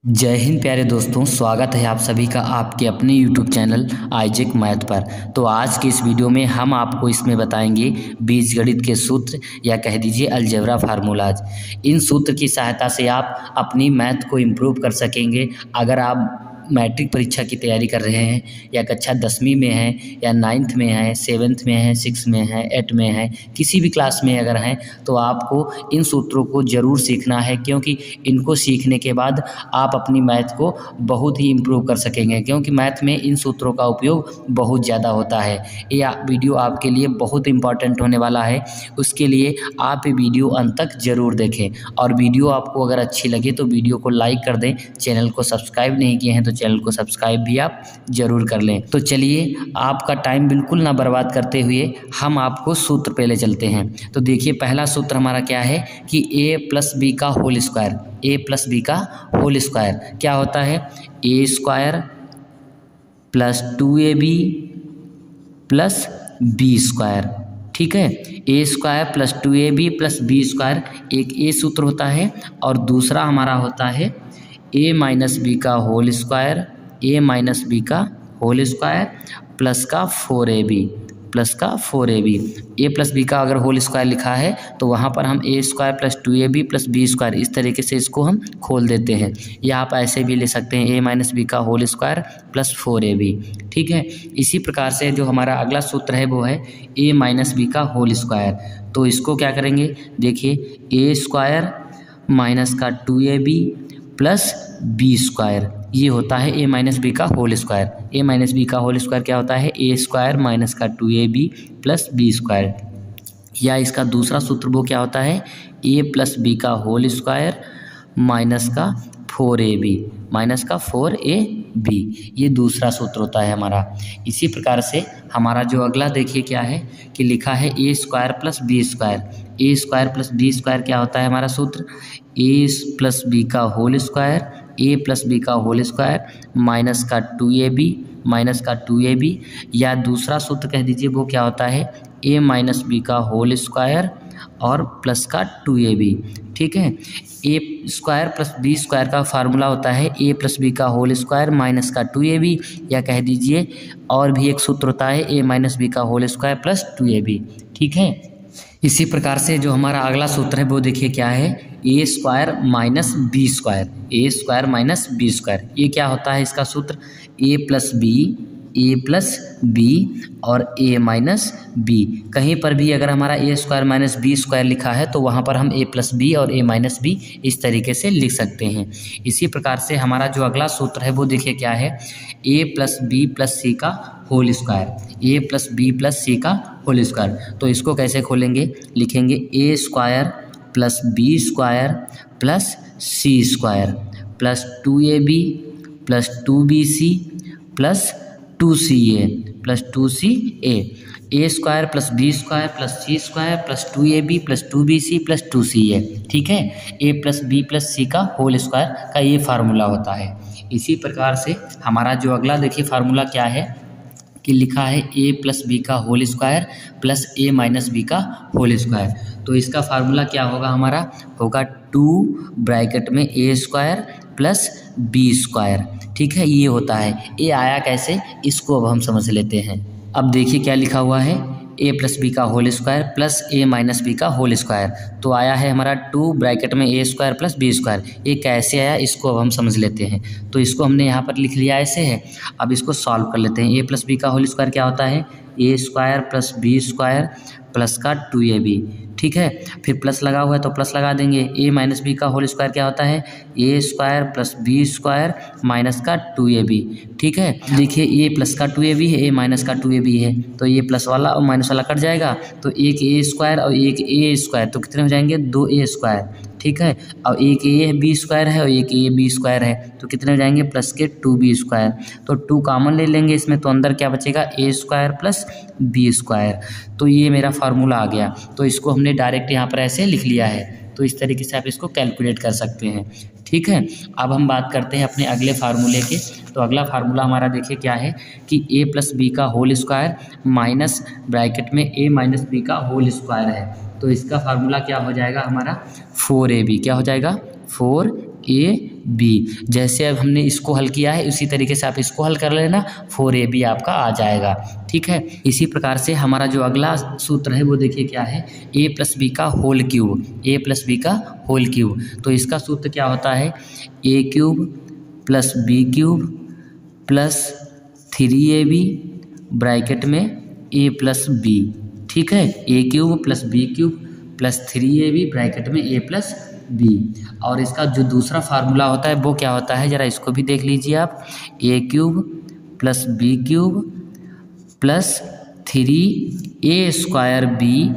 जय हिंद प्यारे दोस्तों, स्वागत है आप सभी का आपके अपने YouTube चैनल आइजेक मैथ पर। तो आज के इस वीडियो में हम आपको इसमें बताएंगे बीजगणित के सूत्र या कह दीजिए अलजेब्रा फार्मूलाज। इन सूत्र की सहायता से आप अपनी मैथ को इम्प्रूव कर सकेंगे। अगर आप मैट्रिक परीक्षा की तैयारी कर रहे हैं या कक्षा 10वीं में हैं या 9th में हैं, 7th में हैं, 6th में हैं, 8th में हैं, किसी भी क्लास में अगर हैं तो आपको इन सूत्रों को ज़रूर सीखना है, क्योंकि इनको सीखने के बाद आप अपनी मैथ को बहुत ही इम्प्रूव कर सकेंगे। क्योंकि मैथ में इन सूत्रों का उपयोग बहुत ज़्यादा होता है। ये वीडियो आपके लिए बहुत इम्पॉर्टेंट होने वाला है, उसके लिए आप ये वीडियो अंत तक ज़रूर देखें। और वीडियो आपको अगर अच्छी लगे तो वीडियो को लाइक कर दें। चैनल को सब्सक्राइब नहीं किए हैं तो चैनल को सब्सक्राइब भी आप ज़रूर कर लें। तो चलिए, आपका टाइम बिल्कुल ना बर्बाद करते हुए हम आपको सूत्र पहले चलते हैं। तो देखिए, पहला सूत्र हमारा क्या है कि a+b का होल स्क्वायर। a+b का होल स्क्वायर क्या होता है? a² + 2ab + b²। ठीक है, a² + 2ab + b², एक ये सूत्र होता है। और दूसरा हमारा होता है a-b का होल स्क्वायर, a-b का होल स्क्वायर प्लस का 4ab प्लस का 4ab। a+b का अगर होल स्क्वायर लिखा है तो वहाँ पर हम a² + 2ab + b² इस तरीके से इसको हम खोल देते हैं, या आप ऐसे भी ले सकते हैं a-b का होल स्क्वायर प्लस 4ab। ठीक है, इसी प्रकार से जो हमारा अगला सूत्र है वो है a-b का होल स्क्वायर। तो इसको क्या करेंगे, देखिए, a² माइनस का 2ab प्लस b², ये होता है a-b का होल स्क्वायर। a-b का होल स्क्वायर क्या होता है? a² माइनस का 2ab प्लस b²। या इसका दूसरा सूत्र वो क्या होता है? a+b का होल स्क्वायर माइनस का 4ab माइनस का 4ab, ये दूसरा सूत्र होता है हमारा। इसी प्रकार से हमारा जो अगला देखिए क्या है कि लिखा है a² + b²। a² + b² क्या होता है हमारा सूत्र? a+b का होल स्क्वायर, a+b का होल स्क्वायर माइनस का 2ab या दूसरा सूत्र कह दीजिए वो क्या होता है? a-b का होल स्क्वायर और प्लस का 2ab। ठीक है, a² + b² का फार्मूला होता है a+b का होल स्क्वायर माइनस का 2ab, या कह दीजिए और भी एक सूत्र होता है a-b का होल स्क्वायर प्लस 2ab। ठीक है, इसी प्रकार से जो हमारा अगला सूत्र है वो देखिए क्या है? a² - b²। a² - b², ये क्या होता है इसका सूत्र? a+b और a-b। कहीं पर भी अगर हमारा a² - b² लिखा है तो वहाँ पर हम a+b और a-b इस तरीके से लिख सकते हैं। इसी प्रकार से हमारा जो अगला सूत्र है वो देखिए क्या है? a+b + c का होल स्क्वायर। a+b + c का होल स्क्वायर, तो इसको कैसे खोलेंगे? लिखेंगे a² + b² + c² plus 2ab plus 2bc plus 2ca plus 2ca। a² + b² + c² plus 2ab plus 2bc plus 2ca। ठीक है, a+b + c का होल स्क्वायर का ये फार्मूला होता है। इसी प्रकार से हमारा जो अगला देखिए फार्मूला क्या है कि लिखा है a+b का होल स्क्वायर प्लस a-b का होल स्क्वायर। तो इसका फार्मूला क्या होगा? हमारा होगा 2 ब्रैकेट में a² प्लस b²। ठीक है, ये होता है। ये आया कैसे, इसको अब हम समझ लेते हैं। अब देखिए क्या लिखा हुआ है? a+b का होल स्क्वायर प्लस a-b का होल स्क्वायर। तो आया है हमारा 2 ब्रैकेट में a² प्लस b²। ये कैसे आया इसको अब हम समझ लेते हैं। तो इसको हमने यहाँ पर लिख लिया, ऐसे है। अब इसको सॉल्व कर लेते हैं। a+b का होल स्क्वायर क्या होता है? a² प्लस b² प्लस का 2ab। ठीक है, फिर प्लस लगा हुआ है तो प्लस लगा देंगे। a-b का होल स्क्वायर क्या होता है? a² प्लस b² माइनस का 2ab। ठीक है, देखिए ये प्लस का 2ab है, ये माइनस का 2ab है, तो ये प्लस वाला और माइनस वाला कट जाएगा, तो एक a² और एक a², तो कितने हो जाएंगे? 2a²। ठीक है, और एक a-b² है और एक a-b² है, तो कितने हो जाएंगे? प्लस के 2b²। तो 2 कॉमन ले लेंगे इसमें, तो अंदर क्या बचेगा? a² plus b²। तो ये मेरा फार्मूला आ गया। तो इसको हमने डायरेक्ट यहाँ पर ऐसे लिख लिया है। तो इस तरीके से आप इसको कैलकुलेट कर सकते हैं। ठीक है, अब हम बात करते हैं अपने अगले फार्मूले के। तो अगला फार्मूला हमारा देखिए क्या है कि a+b का होल स्क्वायर माइनस ब्रैकेट में a-b का होल स्क्वायर है। तो इसका फार्मूला क्या हो जाएगा हमारा? 4ab। क्या हो जाएगा? 4ab B. जैसे अब हमने इसको हल किया है उसी तरीके से आप इसको हल कर लेना, 4ab आपका आ जाएगा। ठीक है, इसी प्रकार से हमारा जो अगला सूत्र है वो देखिए क्या है, a प्लस बी का whole cube, a plus b का होल क्यूब। तो इसका सूत्र क्या होता है, a cube plus b cube plus 3ab bracket में a प्लस बी। ठीक है, a cube plus b cube plus 3ab bracket में a प्लस बी। और इसका जो दूसरा फार्मूला होता है वो क्या होता है, ज़रा इसको भी देख लीजिए आप, a cube plus b cube plus 3a² b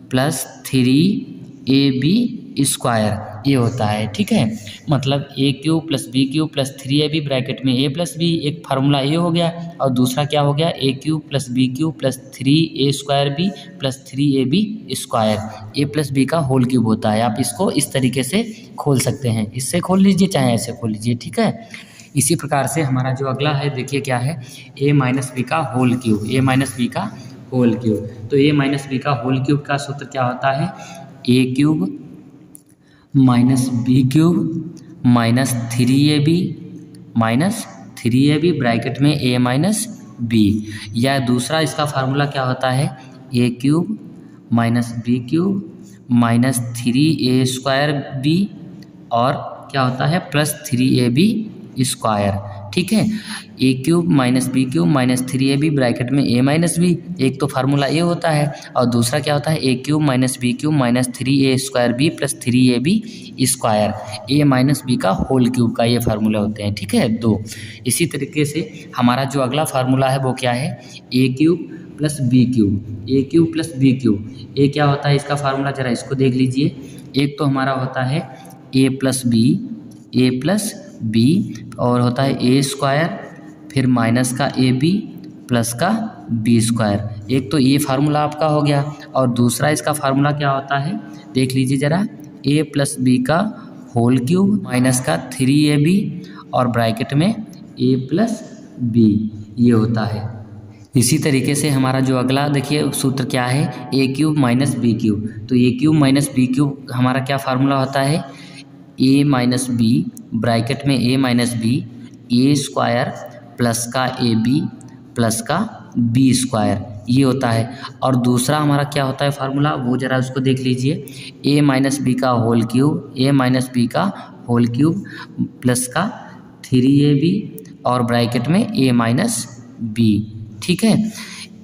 plus 3ab square, ये होता है। ठीक है, मतलब a cube plus b cube plus 3ab bracket में a प्लस बी, एक फार्मूला ये हो गया, और दूसरा क्या हो गया, a cube plus b cube plus 3a² b plus 3ab square, a plus b का होल क्यूब होता है। आप इसको इस तरीके से खोल सकते हैं, इससे खोल लीजिए चाहे ऐसे खोल लीजिए। ठीक है, इसी प्रकार से हमारा जो अगला है देखिए क्या है, a माइनस बी का whole cube, a minus B का होल क्यूब। तो a माइनस बी का होल क्यूब का सूत्र क्या होता है, a cube minus b cube minus 3ab bracket में a माइनस बी। या दूसरा इसका फार्मूला क्या होता है, a cube minus b cube minus 3a² b और क्या होता है प्लस 3ab स्क्वायर। ठीक है, a cube minus b cube minus 3ab bracket में a माइनस बी, एक तो फार्मूला ये होता है, और दूसरा क्या होता है, a cube minus b cube minus 3a² b plus 3ab square, a minus B का होल क्यूब का ये फार्मूला होते हैं। ठीक है, दो। इसी तरीके से हमारा जो अगला फार्मूला है वो क्या है, a cube plus b cube, a cube plus b cube. a क्या होता है इसका फार्मूला, ज़रा इसको देख लीजिए। एक तो हमारा होता है a प्लस बी और होता है a² फिर माइनस का ab प्लस का b²। एक तो ये फार्मूला आपका हो गया, और दूसरा इसका फार्मूला क्या होता है देख लीजिए ज़रा, a प्लस बी का होल क्यूब माइनस का 3ab और ब्रैकेट में a प्लस बी, ये होता है। इसी तरीके से हमारा जो अगला देखिए सूत्र क्या है, a cube minus b cube. तो a cube minus b cube हमारा क्या फार्मूला होता है, a माइनस बी ब्रैकेट में a minus b a² plus का ab प्लस का b², ये होता है। और दूसरा हमारा क्या होता है फार्मूला, वो ज़रा उसको देख लीजिए, a माइनस बी का whole cube, a minus B का होल क्यूब प्लस का 3ab और ब्रैकेट में a माइनस बी। ठीक है,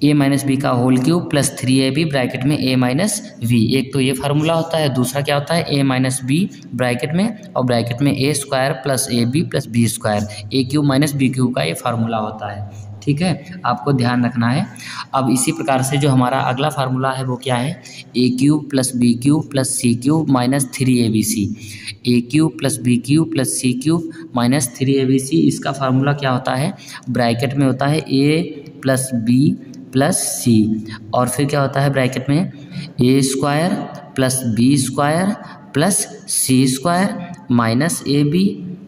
a माइनस बी का whole cube plus 3ab bracket में a माइनस वी, एक तो ये फार्मूला होता है, दूसरा क्या होता है a माइनस बी ब्रैकेट में और ब्रैकेट में a² plus ab plus b², a cube minus b cube का ये फार्मूला होता है। ठीक है, आपको ध्यान रखना है। अब इसी प्रकार से जो हमारा अगला फार्मूला है वो क्या है, a cube plus b cube plus c cube minus 3abc, a cube plus b cube plus c cube minus 3abc। इसका फार्मूला क्या होता है, ब्रैकेट में होता है a प्लस बी प्लस सी, और फिर क्या होता है ब्रैकेट में a² plus b² plus c² minus ab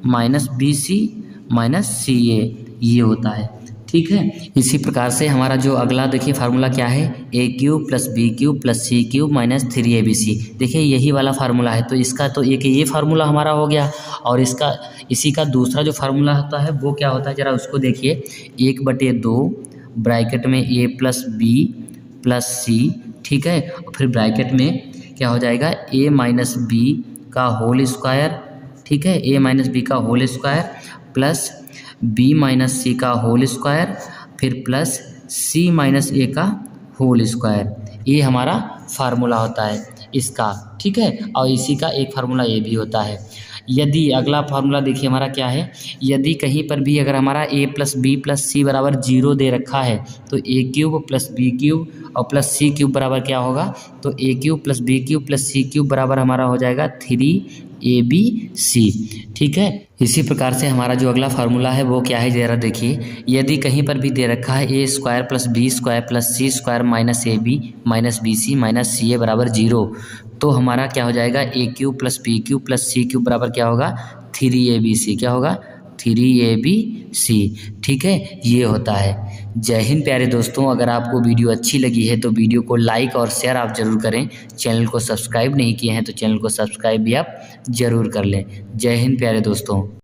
minus bc minus ca, ये होता है। ठीक है, इसी प्रकार से हमारा जो अगला देखिए फार्मूला क्या है, a cube plus b cube plus c cube minus 3abc। देखिए यही वाला फार्मूला है, तो इसका तो एक ये फार्मूला हमारा हो गया, और इसका इसी का दूसरा जो फार्मूला होता है वो क्या होता है, ज़रा उसको देखिए, 1/2 ब्रैकेट में a plus B plus C. ठीक है, फिर ब्रैकेट में क्या हो जाएगा, a माइनस बी का होल स्क्वायर। ठीक है, a माइनस बी का whole square plus b minus C का होल स्क्वायर फिर प्लस c माइनस a का होल स्क्वायर, ये हमारा फार्मूला होता है इसका। ठीक है, और इसी का एक फार्मूला ये भी होता है। यदि अगला फार्मूला देखिए हमारा क्या है, यदि कहीं पर भी अगर हमारा a plus B plus c बराबर 0 दे रखा है तो a cube plus b cube और प्लस सी क्यूब बराबर क्या होगा, तो a cube plus b cube plus c cube बराबर हमारा हो जाएगा 3abc। ठीक है, इसी प्रकार से हमारा जो अगला फार्मूला है वो क्या है, ज़रा देखिए, यदि कहीं पर भी दे रखा है a² plus b² plus c² minus ab minus bc minus ca बराबर 0, तो हमारा क्या हो जाएगा, a cube plus b cube plus c cube बराबर क्या होगा 3abc, क्या होगा 3ABC। ठीक है, ये होता है। जय हिंद प्यारे दोस्तों, अगर आपको वीडियो अच्छी लगी है तो वीडियो को लाइक और शेयर आप ज़रूर करें। चैनल को सब्सक्राइब नहीं किए हैं तो चैनल को सब्सक्राइब भी आप ज़रूर कर लें। जय हिंद प्यारे दोस्तों।